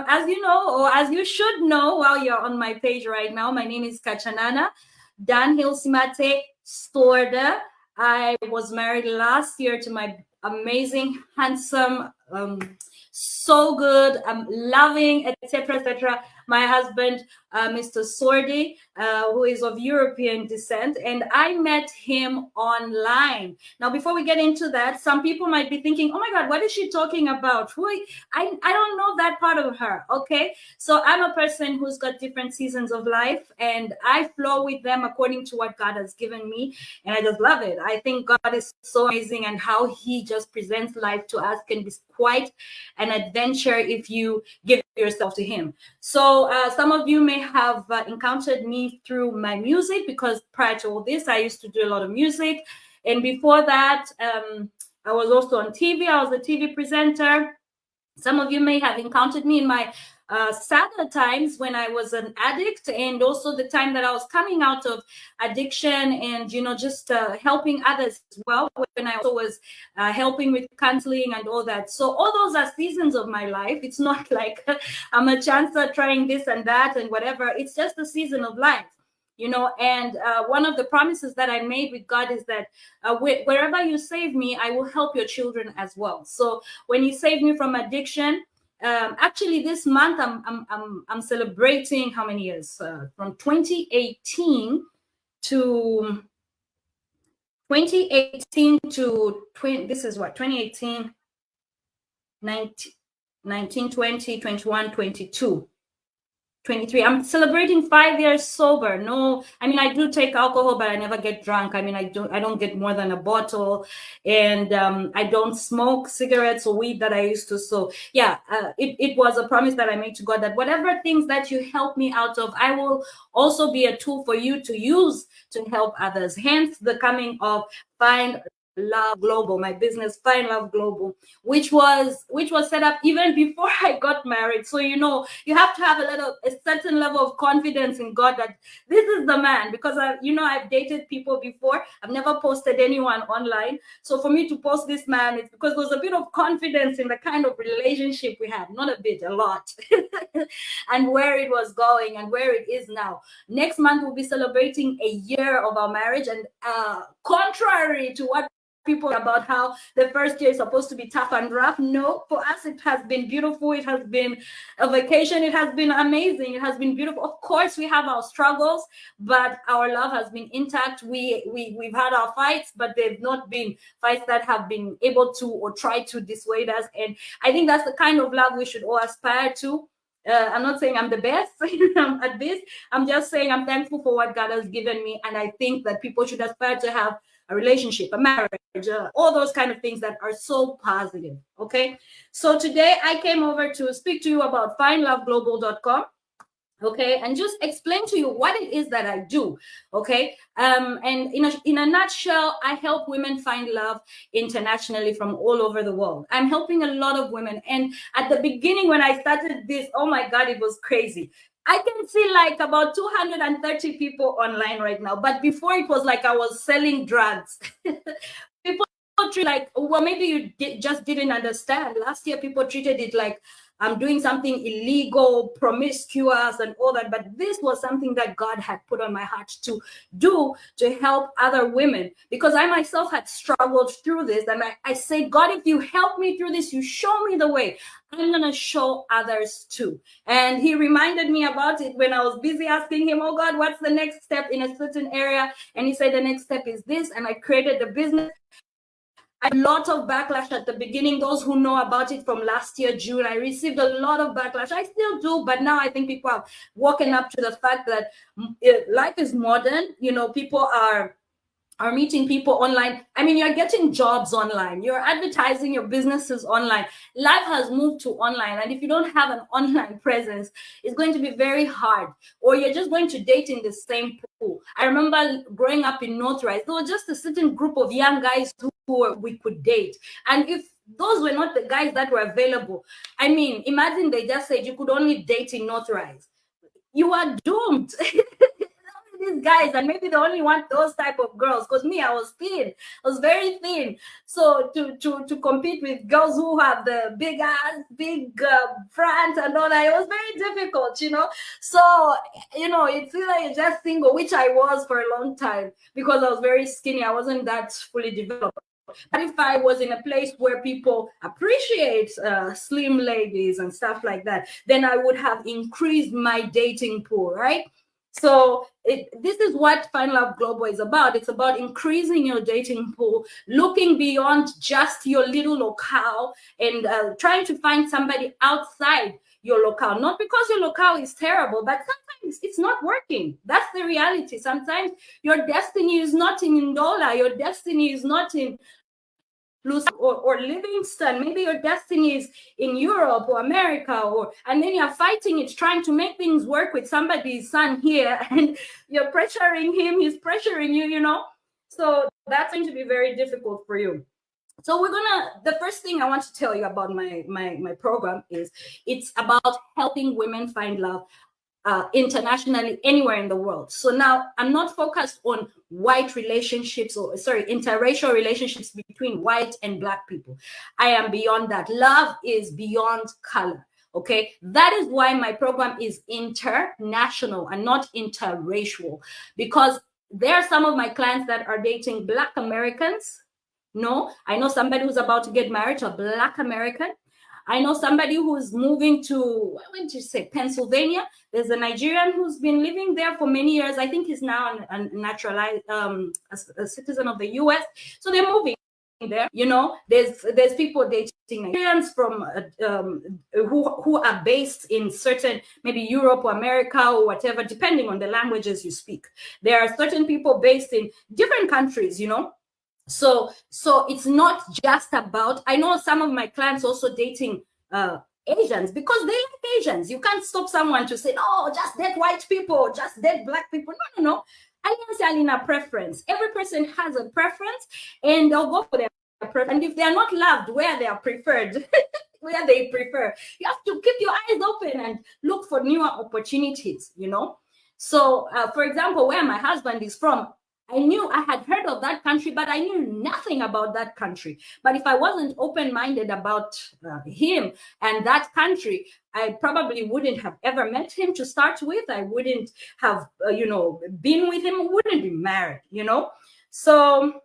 as you know, or as you should know while you're on my page right now, my name is Kachanana Danhill Simate Storda. I was married last year to my amazing, handsome, so good, loving, etc., etc. My husband, Mr. Sordi, who is of European descent, and I met him online. Now, before we get into that, some people might be thinking, "Oh my God, what is she talking about? I don't know that part of her." Okay, so I'm a person who's got different seasons of life, and I flow with them according to what God has given me, and I just love it. I think God is so amazing, and how He just presents life to us can be quite an adventure if you give yourself to Him. So some of you may have encountered me through my music, because prior to all this, I used to do a lot of music. And before that, I was also on TV. I was a TV presenter. Some of you may have encountered me in my sadder times when I was an addict, and also the time that I was coming out of addiction, and just helping others as well, when I also was helping with counseling and all that. So all those are seasons of my life. It's not like I'm a chancer trying this and that and whatever. It's just a season of life. And one of the promises that I made with God is that wherever you save me, I will help your children as well. So when He saved me from addiction, actually this month I'm celebrating how many years? From 2018 to 20, this is what, 2018, 19, 20, 21, 22. 23. I'm celebrating 5 years sober. No, I mean, I do take alcohol, but I never get drunk. I mean, I don't get more than a bottle, and I don't smoke cigarettes or weed that I used to. So yeah, it was a promise that I made to God, that whatever things that you help me out of, I will also be a tool for you to use to help others. Hence the coming of Find Love Global, my business, Find Love Global, which was set up even before I got married. So you have to have a certain level of confidence in God that this is the man, because I've dated people before. I've never posted anyone online. So for me to post this man, it's because there was a bit of confidence in the kind of relationship we had. Not a bit, a lot. And where it was going and where it is now. Next month we'll be celebrating a year of our marriage, and contrary to what people about how the first year is supposed to be tough and rough, no, for us it has been beautiful. It has been a vacation. It has been amazing. It has been beautiful. Of course we have our struggles, but our love has been intact. We've had our fights, but they've not been fights that have been able to or try to dissuade us. And I think that's the kind of love we should all aspire to. I'm not saying I'm the best at this. I'm just saying I'm thankful for what God has given me, and I think that people should aspire to have a relationship, a marriage, all those kind of things that are so positive. Okay, so today I came over to speak to you about findloveglobal.com. Okay, and just explain to you what it is that I do. Okay, and in a nutshell, I help women find love internationally from all over the world. I'm helping a lot of women, and at the beginning when I started this, oh my God, it was crazy. I can see like about 230 people online right now, but before it was like I was selling drugs. People treat like, well, maybe you just didn't understand. Last year, people treated it like I'm doing something illegal, promiscuous, and all that. But this was something that God had put on my heart to do to help other women, because I myself had struggled through this. And I say, God, if you help me through this, you show me the way, I'm going to show others too. And He reminded me about it when I was busy asking Him, oh God, what's the next step in a certain area? And He said, the next step is this. And I created the business. A lot of backlash at the beginning. Those who know about it from last year, June, I received a lot of backlash. I still do, but now I think people have woken up to the fact that life is modern. People are meeting people online. I mean, you're getting jobs online. You're advertising your businesses online. Life has moved to online. And if you don't have an online presence, it's going to be very hard. Or you're just going to date in the same pool. I remember growing up in Northrise, there was just a certain group of young guys who we could date. And if those were not the guys that were available, I mean, imagine they just said you could only date in Northrise. You are doomed. these guys, and maybe they only want those type of girls. Because me, I was thin. I was very thin. So to compete with girls who have the big ass, big front and all that, it was very difficult, you know. So, you know, it's either you're just single, which I was for a long time because I was very skinny. I wasn't that fully developed. But if I was in a place where people appreciate slim ladies and stuff like that, then I would have increased my dating pool, right? So this is what Find Love Global is about. It's about increasing your dating pool, looking beyond just your little locale and trying to find somebody outside your locale. Not because your locale is terrible, but sometimes it's not working. That's the reality. Sometimes your destiny is not in Ndola. Your destiny is not in or Livingston. Maybe your destiny is in Europe or America, and then you're fighting it, trying to make things work with somebody's son here, and you're pressuring him, he's pressuring you, you know. So that's going to be very difficult for you. So the first thing I want to tell you about my program is it's about helping women find love internationally, anywhere in the world. So now I'm not focused on white relationships interracial relationships between white and black people. I am beyond that. Love is beyond color. Okay, that is why my program is international and not interracial, because there are some of my clients that are dating Black Americans. No, I know somebody who's about to get married to a Black American. I know somebody who's moving to, what would you say, Pennsylvania. There's a Nigerian who's been living there for many years. I think he's now a naturalized a citizen of the US. So they're moving there. You know, there's people dating Nigerians from who are based in certain, maybe Europe or America or whatever, depending on the languages you speak. There are certain people based in different countries, you know. So it's not just about, I know some of my clients also dating Asians because they like Asians. You can't stop someone to say, oh, just date white people, just date black people. No. Alina preference. Every person has a preference and they'll go for their preference. And if they are not loved where they are preferred, where they prefer, you have to keep your eyes open and look for newer opportunities, you know. So for example, where my husband is from, I had heard of that country, but I knew nothing about that country. But if I wasn't open-minded about him and that country, I probably wouldn't have ever met him to start with. I wouldn't have, been with him, wouldn't be married, you know. So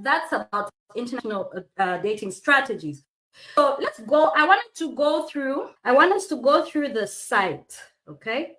that's about international dating strategies. So let's go. I want us to go through the site, okay?